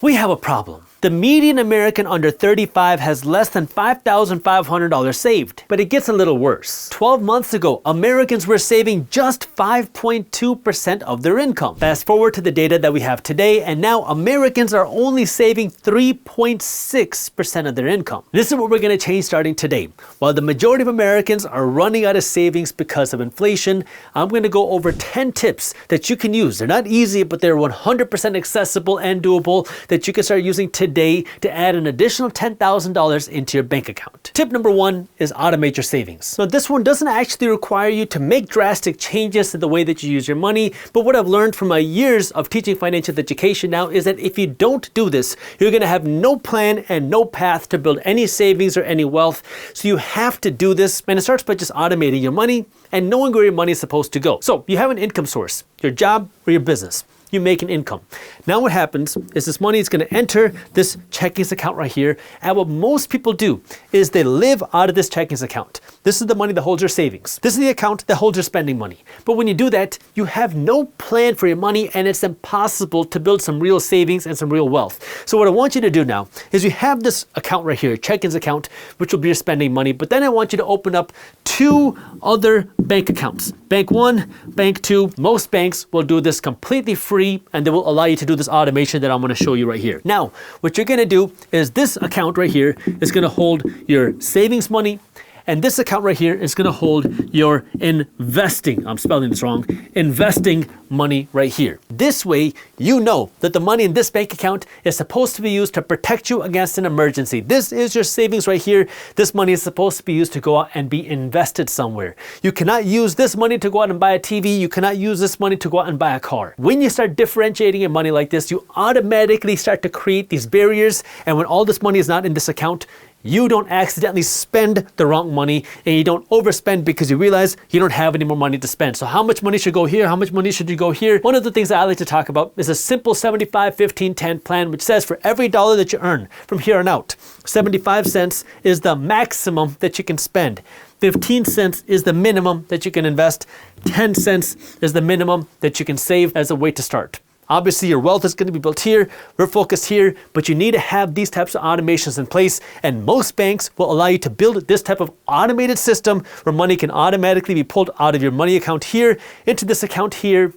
We have a problem. The median American under 35 has less than $5,500 saved, but it gets a little worse. 12 months ago, Americans were saving just 5.2% of their income. Fast forward to the data that we have today, and now Americans are only saving 3.6% of their income. This is what we're going to change starting today. While the majority of Americans are running out of savings because of inflation, I'm going to go over 10 tips that you can use. They're not easy, but they're 100% accessible and doable that you can start using today to add an additional $10,000 into your bank account. Tip number 1 is automate your savings. Now, this one doesn't actually require you to make drastic changes to the way that you use your money, but what I've learned from my years of teaching financial education now is that if you don't do this, you're going to have no plan and no path to build any savings or any wealth. So you have to do this, and it starts by just automating your money and knowing where your money is supposed to go. So you have an income source, your job or your business. You make an income. Now what happens is this money is going to enter this checkings account right here. And what most people do is they live out of this checkings account. This is the money that holds your savings. This is the account that holds your spending money. But when you do that, you have no plan for your money, and it's impossible to build some real savings and some real wealth. So what I want you to do now is you have this account right here, checkings account, which will be your spending money. But then I want you to open up 2 other bank accounts. Bank 1, Bank 2. Most banks will do this completely free, and they will allow you to do this automation that I'm going to show you right here. Now, what you're going to do is this account right here is going to hold your savings money, and this account right here is going to hold your investing, I'm spelling this wrong, investing money right here. This way, you know that the money in this bank account is supposed to be used to protect you against an emergency. This is your savings right here. This money is supposed to be used to go out and be invested somewhere. You cannot use this money to go out and buy a TV. You cannot use this money to go out and buy a car. When you start differentiating your money like this, you automatically start to create these barriers, and when all this money is not in this account, you don't accidentally spend the wrong money, and you don't overspend because you realize you don't have any more money to spend. So how much money should go here? How much money should you go here? One of the things that I like to talk about is a simple 75-15-10 plan, which says for every dollar that you earn from here on out, 75 cents is the maximum that you can spend. 15 cents is the minimum that you can invest. 10 cents is the minimum that you can save as a way to start. Obviously, your wealth is going to be built here. We're focused here, but you need to have these types of automations in place. And most banks will allow you to build this type of automated system where money can automatically be pulled out of your money account here into this account here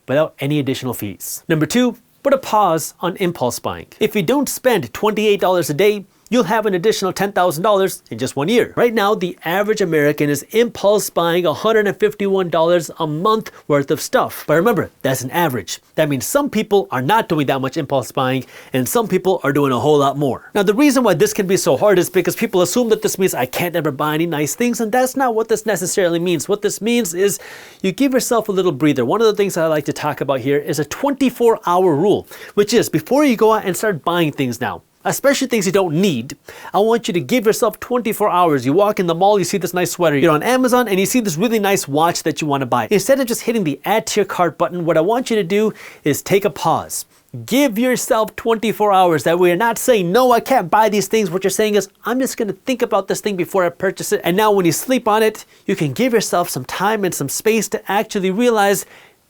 without any additional fees. Number 2, put a pause on impulse buying. If you don't spend $28 a day, you'll have an additional $10,000 in just 1 year. Right now, the average American is impulse buying $151 a month worth of stuff. But remember, that's an average. That means some people are not doing that much impulse buying, and some people are doing a whole lot more. Now, the reason why this can be so hard is because people assume that this means I can't ever buy any nice things, and that's not what this necessarily means. What this means is you give yourself a little breather. One of the things that I like to talk about here is a 24-hour rule, which is before you go out and start buying things now, especially things you don't need, I want you to give yourself 24 hours. You walk in the mall, you see this nice sweater. You're on Amazon and you see this really nice watch that you want to buy. Instead of just hitting the add to your cart button, what I want you to do is take a pause. Give yourself 24 hours. That way you're not saying, no, I can't buy these things. What you're saying is, I'm just going to think about this thing before I purchase it. And now when you sleep on it, you can give yourself some time and some space to actually realize,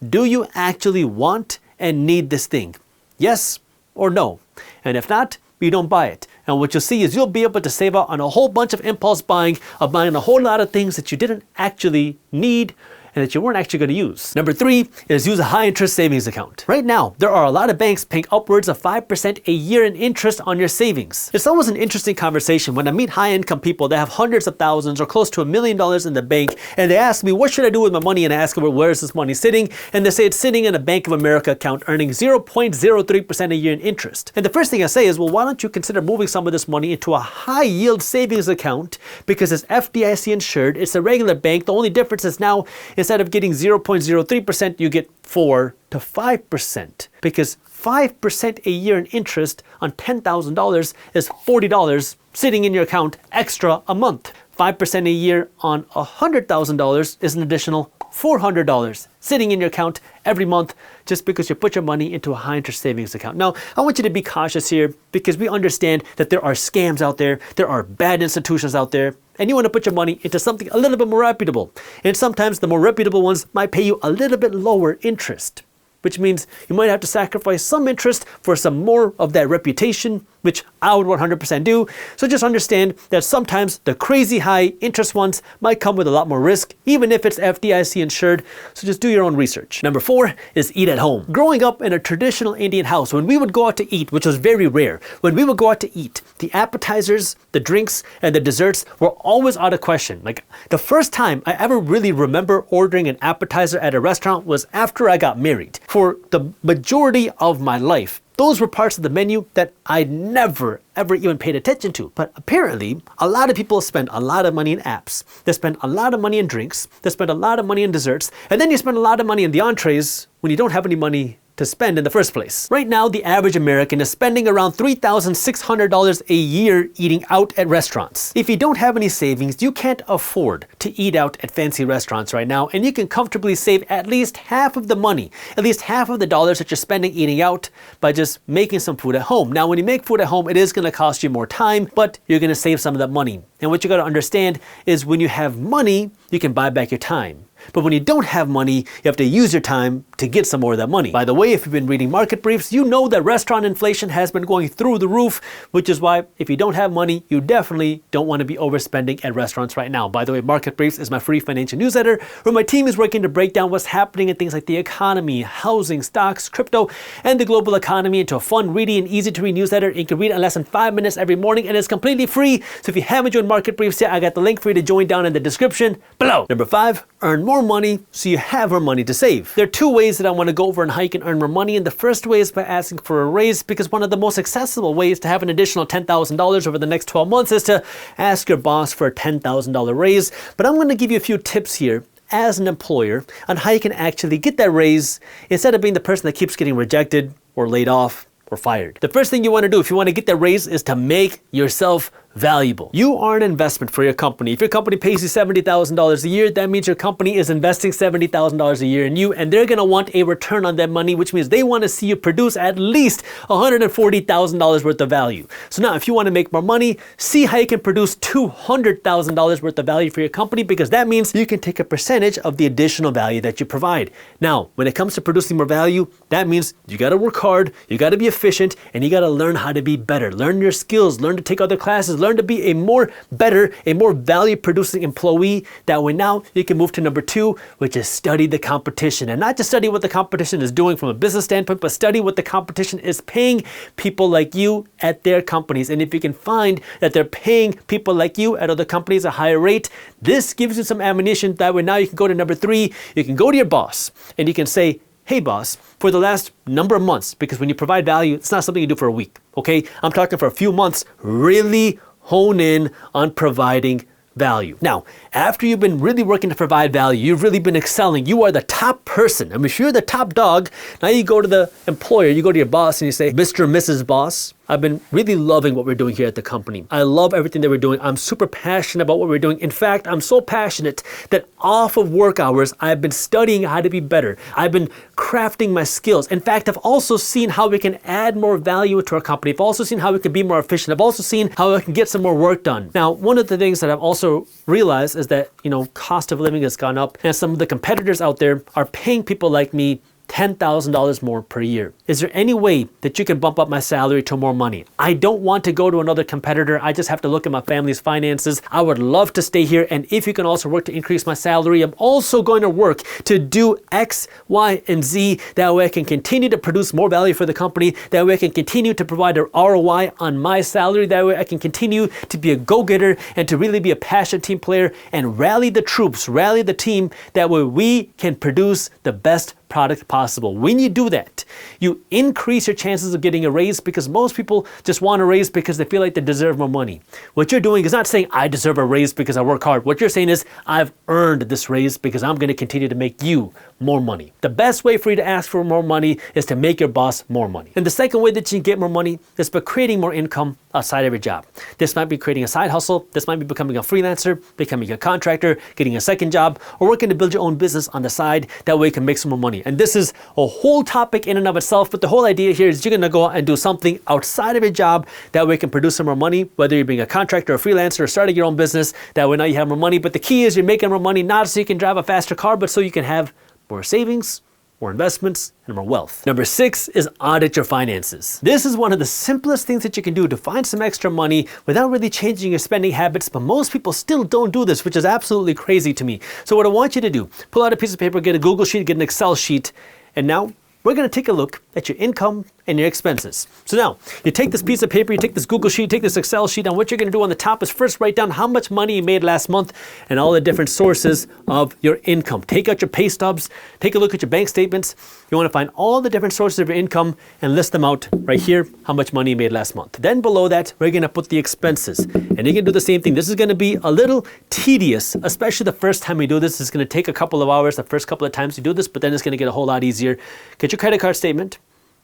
do you actually want and need this thing? Yes or no? And if not, you don't buy it. And what you'll see is you'll be able to save out on a whole bunch of impulse buying, of buying a whole lot of things that you didn't actually need and that you weren't actually going to use. Number 3 is use a high interest savings account. Right now, there are a lot of banks paying upwards of 5% a year in interest on your savings. It's always an interesting conversation when I meet high income people that have hundreds of thousands or close to $1 million in the bank, and they ask me, what should I do with my money? And I ask them, well, where is this money sitting? And they say it's sitting in a Bank of America account earning 0.03% a year in interest. And the first thing I say is, well, why don't you consider moving some of this money into a high yield savings account, because it's FDIC insured, it's a regular bank. The only difference is now, instead of getting 0.03%, you get 4 to 5%, because 5% a year in interest on $10,000 is $40 sitting in your account extra a month. 5% a year on $100,000 is an additional $400 sitting in your account every month just because you put your money into a high interest savings account. Now, I want you to be cautious here because we understand that there are scams out there, there are bad institutions out there, and you want to put your money into something a little bit more reputable. And sometimes the more reputable ones might pay you a little bit lower interest. which means you might have to sacrifice some interest for some more of that reputation, which I would 100% do. So just understand that sometimes the crazy high interest ones might come with a lot more risk, even if it's FDIC insured. So just do your own research. Number 4 is eat at home. Growing up in a traditional Indian house, when we would go out to eat, which was very rare, when we would go out to eat, the appetizers, the drinks, and the desserts were always out of question. Like the first time I ever really remember ordering an appetizer at a restaurant was after I got married. For the majority of my life, those were parts of the menu that I never, ever even paid attention to. But apparently, a lot of people spend a lot of money in apps. They spend a lot of money in drinks. They spend a lot of money in desserts. And then you spend a lot of money in the entrees when you don't have any money to spend in the first place. Right now, the average American is spending around $3,600 a year eating out at restaurants. If you don't have any savings, you can't afford to eat out at fancy restaurants right now, and you can comfortably save at least half of the money, at least half of the dollars that you're spending eating out by just making some food at home. Now, when you make food at home, it is going to cost you more time, but you're going to save some of that money. And what you got to understand is when you have money, you can buy back your time. But when you don't have money, you have to use your time to get some more of that money. By the way, if you've been reading market briefs, you know that restaurant inflation has been going through the roof, which is why if you don't have money, you definitely don't want to be overspending at restaurants right now. By the way, Market Briefs is my free financial newsletter where my team is working to break down what's happening in things like the economy, housing, stocks, crypto, and the global economy into a fun, ready, and easy to read newsletter. You can read it in less than 5 minutes every morning, and it's completely free. So if you haven't joined Market Briefs yet, I got the link for you to join down in the description below. Number 5, earn more money so you have more money to save. There are 2 ways that I want to go over on how you can earn more money, and the first way is by asking for a raise, because one of the most accessible ways to have an additional $10,000 over the next 12 months is to ask your boss for a $10,000 raise. But I'm going to give you a few tips here as an employer on how you can actually get that raise instead of being the person that keeps getting rejected or laid off or fired. The first thing you want to do if you want to get that raise is to make yourself valuable. You are an investment for your company. If your company pays you $70,000 a year, that means your company is investing $70,000 a year in you, and they're going to want a return on that money, which means they want to see you produce at least $140,000 worth of value. So now if you want to make more money, see how you can produce $200,000 worth of value for your company, because that means you can take a percentage of the additional value that you provide. Now, when it comes to producing more value, that means you got to work hard, you got to be efficient, and you got to learn how to be better. Learn your skills, learn to take other classes, learn to be a more value producing employee. That way now you can move to number 2, which is study the competition. And not just study what the competition is doing from a business standpoint, but study what the competition is paying people like you at their companies. And if you can find that they're paying people like you at other companies a higher rate, this gives you some ammunition. That way now you can go to number 3, you can go to your boss and you can say, hey boss, for the last number of months, because when you provide value, it's not something you do for a week, okay? I'm talking for a few months, really hone in on providing value. Now, after you've been really working to provide value, you've really been excelling, you are the top person. I mean, if you're the top dog, now you go to the employer, you go to your boss and you say, Mr. and Mrs. Boss, I've been really loving what we're doing here at the company. I love everything that we're doing. I'm super passionate about what we're doing. In fact, I'm so passionate that off of work hours, I've been studying how to be better. I've been crafting my skills. In fact, I've also seen how we can add more value to our company. I've also seen how we can be more efficient. I've also seen how I can get some more work done. Now, one of the things that I've also realized is that, cost of living has gone up, and some of the competitors out there are paying people like me $10,000 more per year. Is there any way that you can bump up my salary to more money? I don't want to go to another competitor. I just have to look at my family's finances. I would love to stay here. And if you can also work to increase my salary, I'm also going to work to do X, Y, and Z. That way I can continue to produce more value for the company. That way I can continue to provide a ROI on my salary. That way I can continue to be a go-getter and to really be a passionate team player and rally the troops, rally the team. That way we can produce the best product possible. When you do that, you increase your chances of getting a raise, because most people just want a raise because they feel like they deserve more money. What you're doing is not saying I deserve a raise because I work hard. What you're saying is I've earned this raise because I'm going to continue to make you more money. The best way for you to ask for more money is to make your boss more money. And the second way that you can get more money is by creating more income outside of your job. This might be creating a side hustle. This might be becoming a freelancer, becoming a contractor, getting a second job, or working to build your own business on the side. That way you can make some more money. And this is a whole topic in and of itself, but the whole idea here is you're going to go out and do something outside of your job. That way you can produce some more money, whether you're being a contractor, a freelancer, or starting your own business. That way now you have more money. But the key is you're making more money not so you can drive a faster car, but so you can have more savings more investments, and more wealth. Number 6 is audit your finances. This is one of the simplest things that you can do to find some extra money without really changing your spending habits, but most people still don't do this, which is absolutely crazy to me. So what I want you to do, pull out a piece of paper, get a Google sheet, get an Excel sheet, and now we're going to take a look at your income and your expenses. So now, you take this piece of paper, you take this Google sheet, you take this Excel sheet, and what you're going to do on the top is first write down how much money you made last month and all the different sources of your income. Take out your pay stubs, take a look at your bank statements. You want to find all the different sources of your income and list them out right here, how much money you made last month. Then below that, we're going to put the expenses. And you're going to do the same thing. This is going to be a little tedious, especially the first time we do this. It's going to take a couple of hours the first couple of times you do this, but then it's going to get a whole lot easier. Get your credit card statement,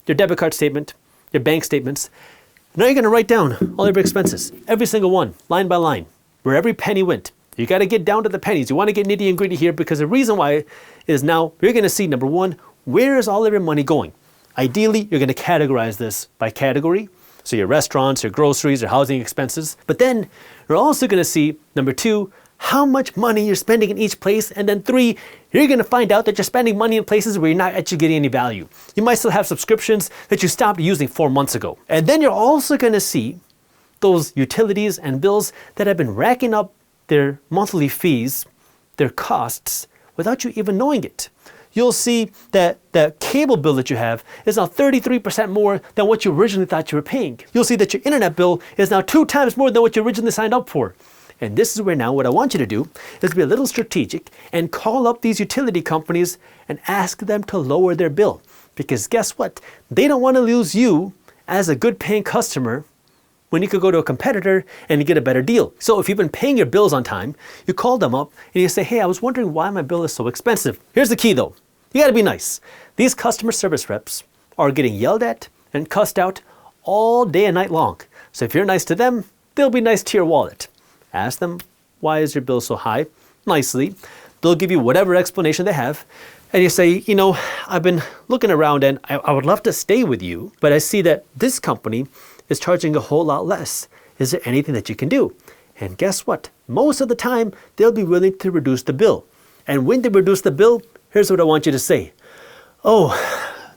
your debit card statement, your bank statements. Now you're going to write down all of your expenses, every single one, line by line, where every penny went. You got to get down to the pennies. You want to get nitty and gritty here because the reason why is now you're going to see, number one, where is all of your money going? Ideally, you're going to categorize this by category. So your restaurants, your groceries, your housing expenses. But then you're also going to see, number 2, how much money you're spending in each place. And then 3, you're going to find out that you're spending money in places where you're not actually getting any value. You might still have subscriptions that you stopped using 4 months ago. And then you're also going to see those utilities and bills that have been racking up their monthly fees, their costs, without you even knowing it. You'll see that the cable bill that you have is now 33% more than what you originally thought you were paying. You'll see that your internet bill is now 2 times more than what you originally signed up for. And this is where now what I want you to do is be a little strategic and call up these utility companies and ask them to lower their bill. Because guess what? They don't want to lose you as a good paying customer when you could go to a competitor and get a better deal. So if you've been paying your bills on time, you call them up and you say, hey, I was wondering why my bill is so expensive. Here's the key though. You got to be nice. These customer service reps are getting yelled at and cussed out all day and night long. So if you're nice to them, they'll be nice to your wallet. Ask them, why is your bill so high? Nicely. They'll give you whatever explanation they have. And you say, you know, I've been looking around and I would love to stay with you, but I see that this company is charging a whole lot less. Is there anything that you can do? And guess what? Most of the time, they'll be willing to reduce the bill. And when they reduce the bill, here's what I want you to say. Oh,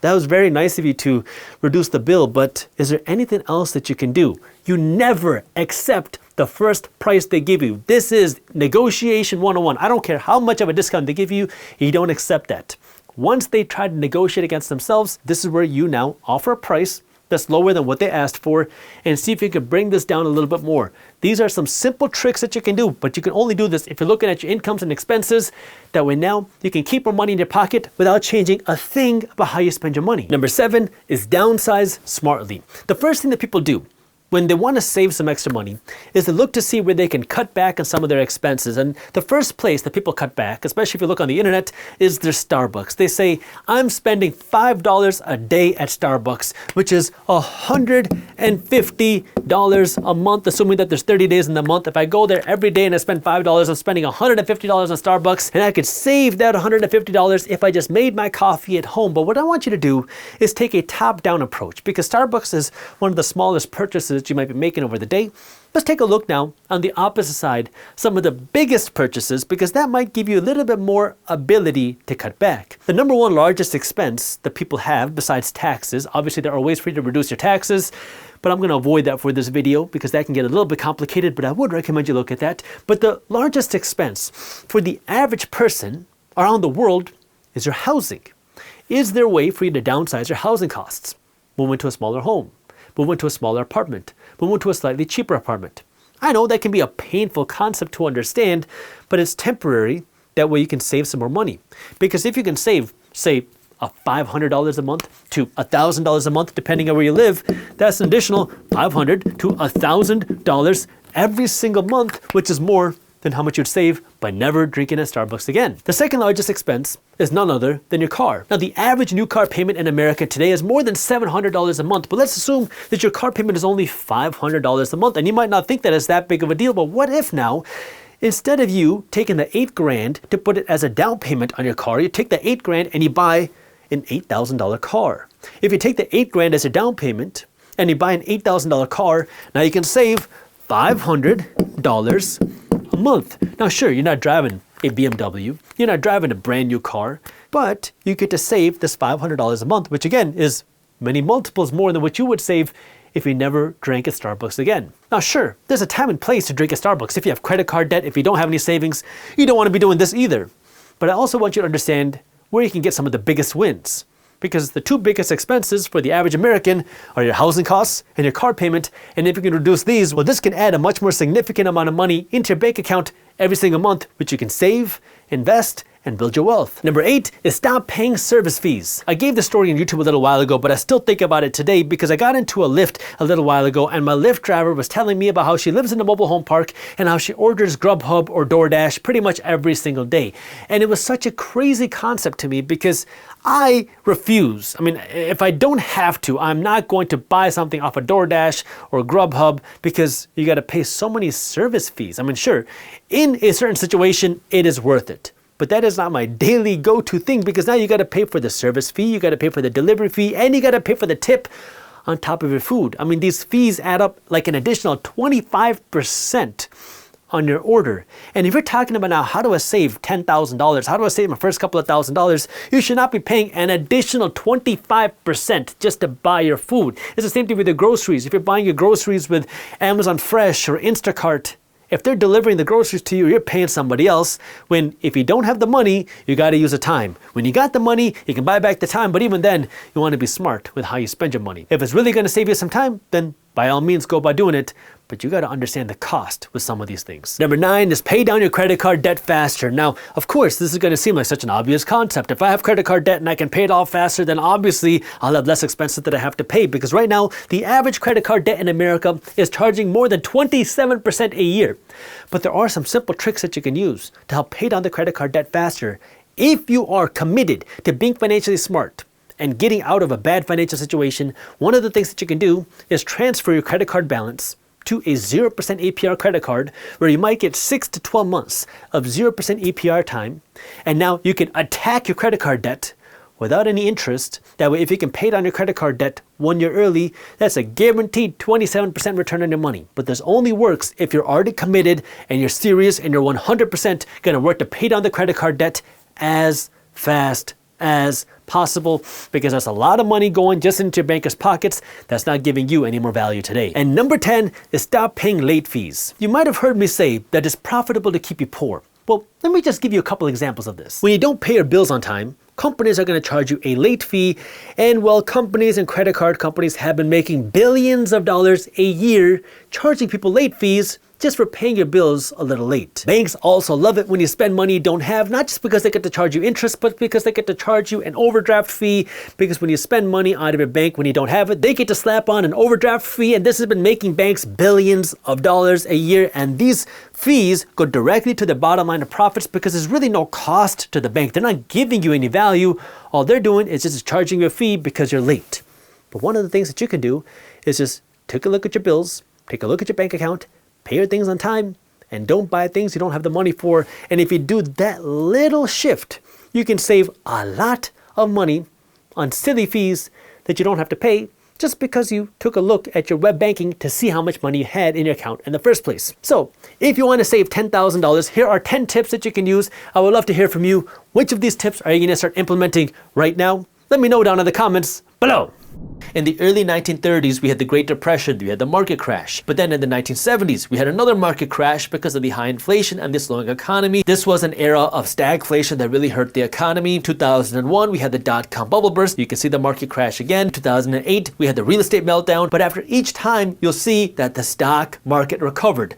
that was very nice of you to reduce the bill, but is there anything else that you can do? You never accept the first price they give you. This is negotiation 101. I don't care how much of a discount they give you, you don't accept that. Once they try to negotiate against themselves, this is where you now offer a price that's lower than what they asked for and see if you can bring this down a little bit more. These are some simple tricks that you can do, but you can only do this if you're looking at your incomes and expenses. That way now you can keep more money in your pocket without changing a thing about how you spend your money. Number 7 is downsize smartly. The first thing that people do when they want to save some extra money is to look to see where they can cut back on some of their expenses. And the first place that people cut back, especially if you look on the internet, is their Starbucks. They say, I'm spending $5 a day at Starbucks, which is $150 a month, assuming that there's 30 days in the month. If I go there every day and I spend $5, I'm spending $150 on Starbucks, and I could save that $150 if I just made my coffee at home. But what I want you to do is take a top-down approach, because Starbucks is one of the smallest purchases that you might be making over the day. Let's take a look now on the opposite side, some of the biggest purchases, because that might give you a little bit more ability to cut back. The number one largest expense that people have besides taxes, obviously there are ways for you to reduce your taxes, but I'm going to avoid that for this video because that can get a little bit complicated, but I would recommend you look at that. But the largest expense for the average person around the world is your housing. Is there a way for you to downsize your housing costs? Move into a smaller home. Move into a smaller apartment, move into a slightly cheaper apartment. I know that can be a painful concept to understand, but it's temporary. That way you can save some more money. Because if you can save, say, $500 a month to $1,000 a month, depending on where you live, that's an additional $500 to $1,000 every single month, which is more than how much you'd save by never drinking at Starbucks again. The second largest expense is none other than your car. Now, the average new car payment in America today is more than $700 a month, but let's assume that your car payment is only $500 a month, and you might not think that is that big of a deal, but what if now, instead of you taking the $8,000 to put it as a down payment on your car, you take the $8,000 and you buy an $8,000 car. If you take the $8,000 as a down payment and you buy an $8,000 car, now you can save $500 a month. Now, sure, you're not driving a BMW. You're not driving a brand new car, but you get to save this $500 a month, which again is many multiples more than what you would save if you never drank at Starbucks again. Now sure, there's a time and place to drink at Starbucks. If you have credit card debt, if you don't have any savings, you don't want to be doing this either. But I also want you to understand where you can get some of the biggest wins. Because the two biggest expenses for the average American are your housing costs and your car payment. And if you can reduce these, well, this can add a much more significant amount of money into your bank account every single month, which you can save, invest, and build your wealth. Number 8 is stop paying service fees. I gave the story on YouTube a little while ago, but I still think about it today because I got into a Lyft a little while ago and my Lyft driver was telling me about how she lives in a mobile home park and how she orders Grubhub or DoorDash pretty much every single day. And it was such a crazy concept to me because I refuse. I mean, if I don't have to, I'm not going to buy something off of DoorDash or Grubhub because you got to pay so many service fees. I mean, sure, in a certain situation, it is worth it. But that is not my daily go-to thing because now you got to pay for the service fee, you got to pay for the delivery fee, and you got to pay for the tip on top of your food. I mean, these fees add up like an additional 25% on your order. And if you're talking about now, how do I save $10,000? How do I save my first couple of $1,000s? You should not be paying an additional 25% just to buy your food. It's the same thing with your groceries. If you're buying your groceries with Amazon Fresh or Instacart, if they're delivering the groceries to you, you're paying somebody else. When if you don't have the money, you got to use the time. When you got the money, you can buy back the time. But even then, you want to be smart with how you spend your money. If it's really going to save you some time, then by all means, go by doing it. But you got to understand the cost with some of these things. Number 9 is pay down your credit card debt faster. Now, of course, this is going to seem like such an obvious concept. If I have credit card debt and I can pay it off faster, then obviously I'll have less expenses that I have to pay. Because right now, the average credit card debt in America is charging more than 27% a year. But there are some simple tricks that you can use to help pay down the credit card debt faster. If you are committed to being financially smart and getting out of a bad financial situation, one of the things that you can do is transfer your credit card balance to a 0% APR credit card where you might get 6 to 12 months of 0% APR time. And now you can attack your credit card debt without any interest. That way, if you can pay down your credit card debt 1 year early, that's a guaranteed 27% return on your money. But this only works if you're already committed and you're serious and you're 100% going to work to pay down the credit card debt as fast as possible, because that's a lot of money going just into your banker's pockets that's not giving you any more value today. And number 10 is stop paying late fees. You might have heard me say that it's profitable to keep you poor. Well, let me just give you a couple examples of this. When you don't pay your bills on time, companies are going to charge you a late fee, and while companies and credit card companies have been making billions of dollars a year charging people late fees just for paying your bills a little late. Banks also love it when you spend money you don't have, not just because they get to charge you interest, but because they get to charge you an overdraft fee, because when you spend money out of your bank when you don't have it, they get to slap on an overdraft fee, and this has been making banks billions of dollars a year, and these fees go directly to the bottom line of profits because there's really no cost to the bank. They're not giving you any value. All they're doing is just charging you a fee because you're late. But one of the things that you can do is just take a look at your bills, take a look at your bank account, pay your things on time, and don't buy things you don't have the money for. And if you do that little shift, you can save a lot of money on silly fees that you don't have to pay just because you took a look at your web banking to see how much money you had in your account in the first place. So if you want to save $10,000, here are 10 tips that you can use. I would love to hear from you. Which of these tips are you going to start implementing right now? Let me know down in the comments below. In the early 1930s, we had the Great Depression, we had the market crash. But then in the 1970s, we had another market crash because of the high inflation and the slowing economy. This was an era of stagflation that really hurt the economy. 2001, we had the dot-com bubble burst. You can see the market crash again. 2008, we had the real estate meltdown. But after each time, you'll see that the stock market recovered.